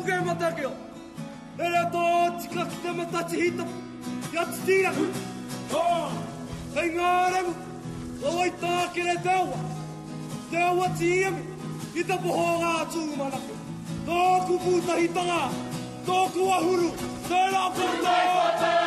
puke matakeo. Nere tō tika ki te matachi hito. Ia titiraku. Hei ngā rangu. Oi tākere te awa. Te awa ti iami. I te poho ngā tūngu manako. Tōku pūtahitanga. Tōku ahuru. Tērā kōtō. Tērā kōtō.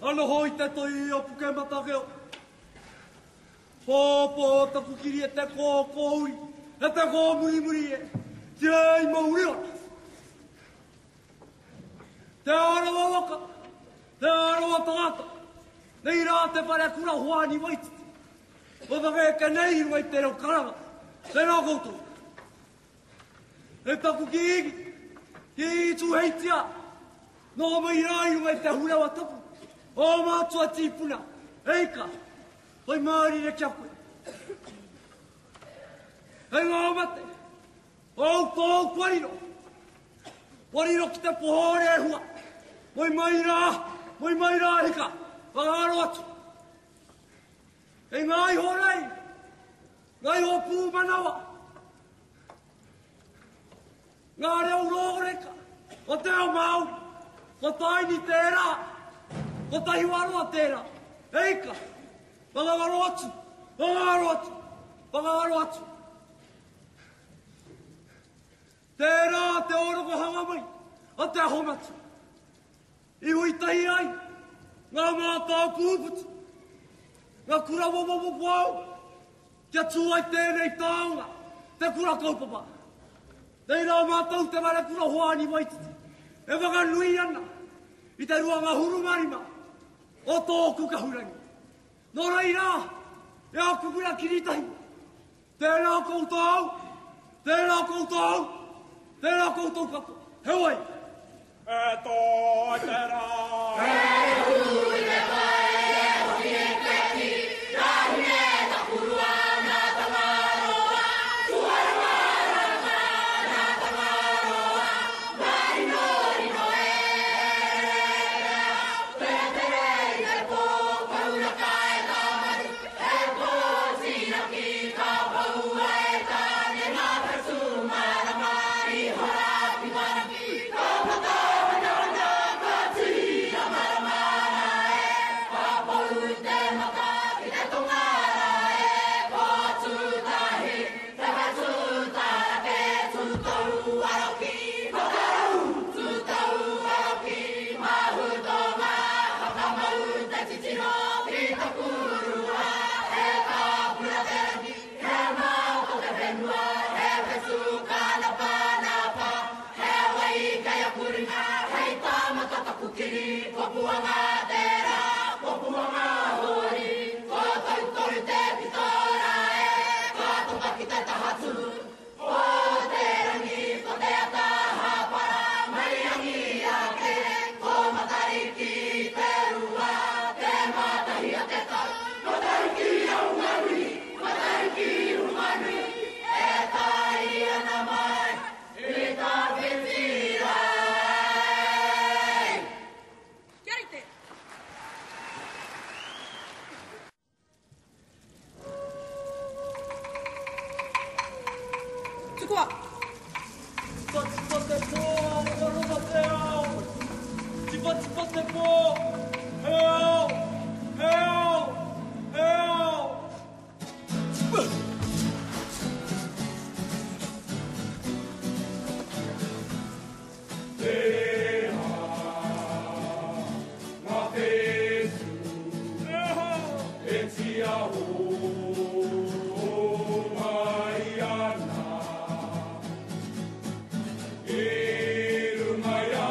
Ano hoi te toi o puke matakeo. Pōpō taku kiri e te kōkōuri, e te kōmuri e. Te ai mauri ona. Te arawa waka, te arawa tangata. Nei rā te pare kura hoani waititi. O whake nei runga i te reo karanga. Te rā koutou. E taku ki igi, ki i tū heitia. Nō mai rā i runga i te hurewa tapu. O mātua tīpuna, eika, hoi maari re kia koe. Hei ngā mate, au tōu pariro. Pariro ki te pohore e hua. Moi mai rā heka, whangaro atu. Hei ngāi ho rei, ngāi ho pū manawa. Ngā reo rōreka, o te ao Māori, o taini tērā. Ko tahi waroa tērā. Eika. Whangaro atu. Tērā te oroko hangamai. A te ahomatu. I hui tahi ai. Ngā mātau pūputu. Ngā kura wawawapu au. Kia tūai tēnei tāunga. Te kura kaupapa. Nei rā mātau te mare kura hoani waititi. E whakanui ana. I te rua ngā huru marima. O tōku ka hurangi. Nō rei rā, e a kukura kiritahi. Tērā koutou, Tēnā koutou kato. He wai. E toi tērā. E hui me vai, e hui e peti. Nā hine ta kurua, nā ta ngaroa. Tuara maraka, nā ta ngaroa. Nari nori no e. Peterei te pō, kauna kai tamari. E pō sina ki ka paua e tāne. Nā pesu marama, i hora pi maraki. Ka patawa nana, ka tia maramara e. Ka paulu te mata, ki te tongara e. Ko tūtahi, te pesu tarake. Tūtau aroki, makarau. Tūtau aroki, mahutonga. Hakamau te titiro, ki te kurua. E ka pura teraki, he mauko te whenua. He pesu kanapa napa. He wai kaya kuringa, hei tāmata taku kiri. Kopuanga tērā, kopuanga hori. Ko toru te pitora e, kātoka ki te tahatu. Ko te rangi, ko te ataha para, mariangi ake. Ko matari ki te rua, te matahi a te tau. Matari ki au nganui, matari ki umanui. E tai ana mai, i tā whitirai. Chiarite! Tsukua! Tipa te pō, waroma te ao. Tipa te pō. He ao, he ao, he ao. Irumaya,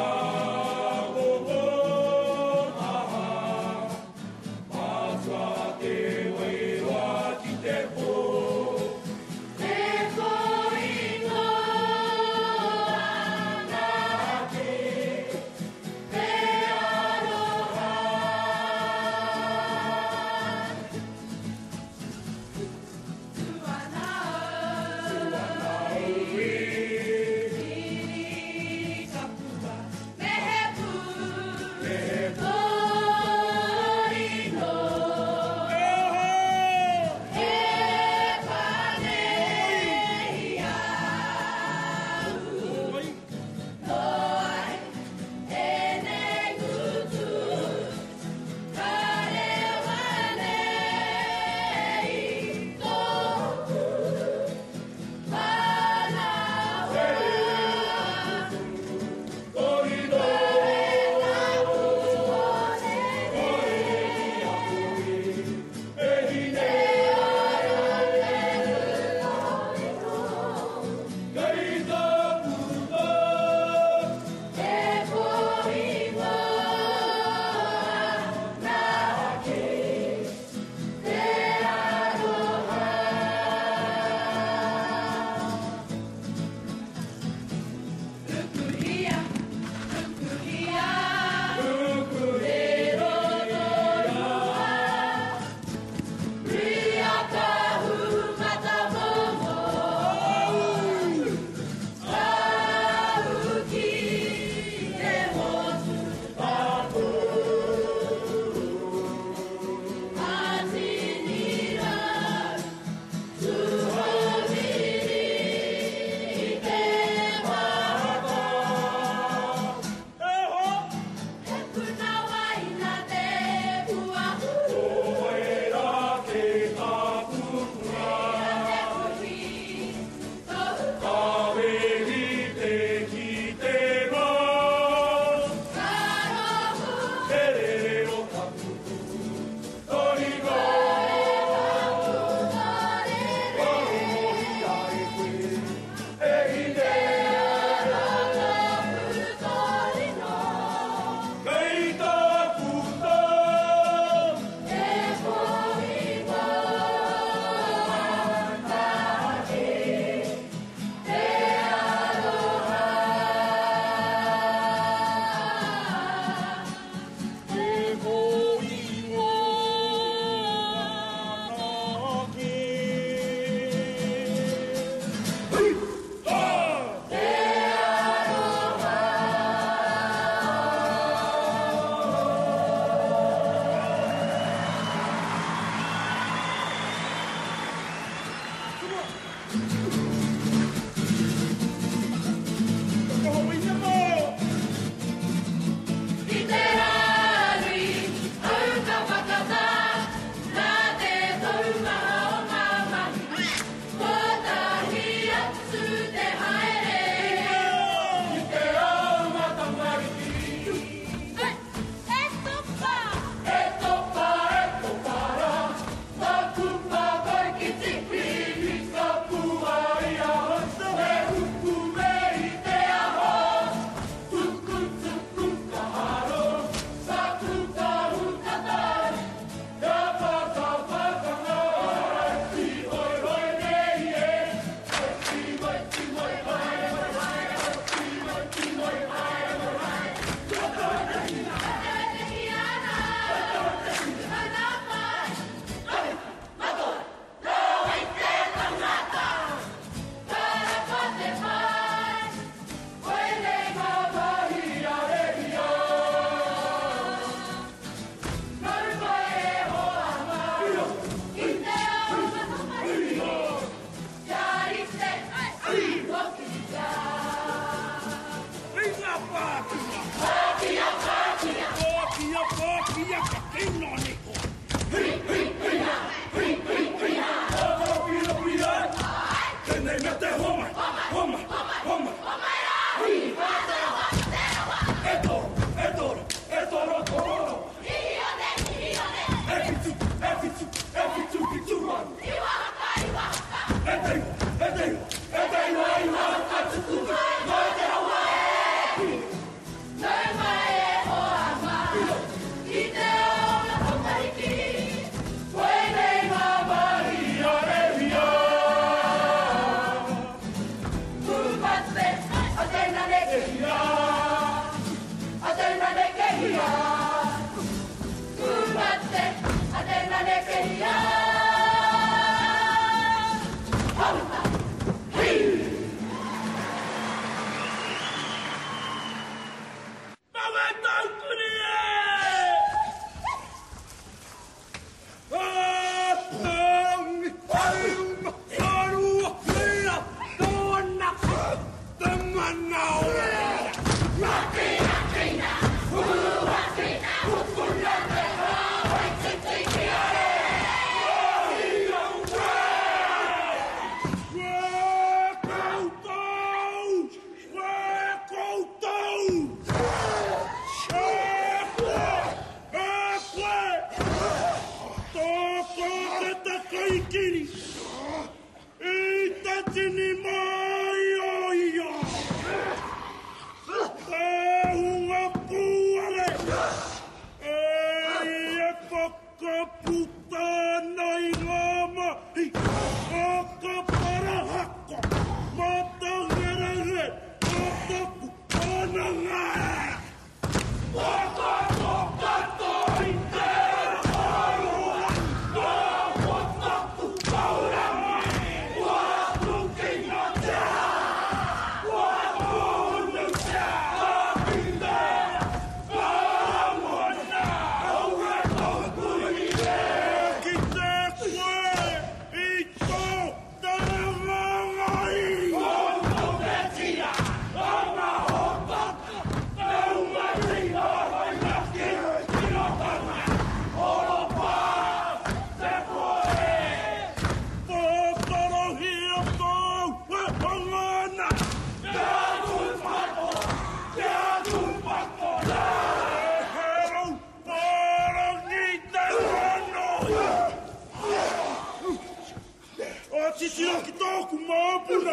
Sisiraki tōku maapuna.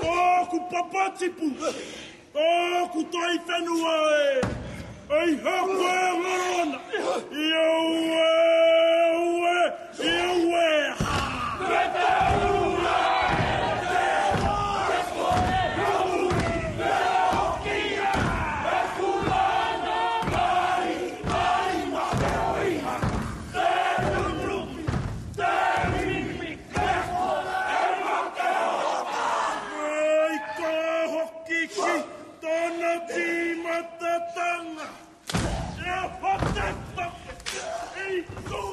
Tōku papatipu. Tōku toi whenua e. Ei haku e marona. Iau e. Go!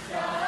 Shall